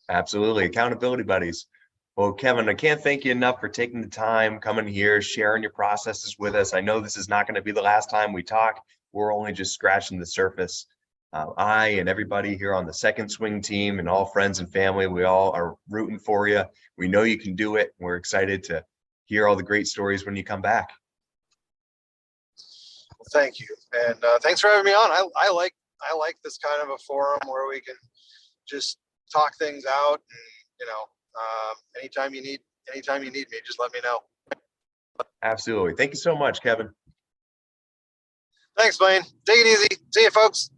Absolutely. Accountability buddies. Well, Kevin, I can't thank you enough for taking the time, coming here, sharing your processes with us. I know this is not going to be the last time we talk. We're only just scratching the surface. I and everybody here on the Second Swing team and all friends and family, we all are rooting for you. We know you can do it. We're excited to hear all the great stories when you come back. Well, thank you. And thanks for having me on. I like this kind of a forum where we can just talk things out, and, you know, anytime you need me, just let me know. Absolutely. Thank you so much, Kevin. Thanks, Blaine. Take it easy. See you, folks.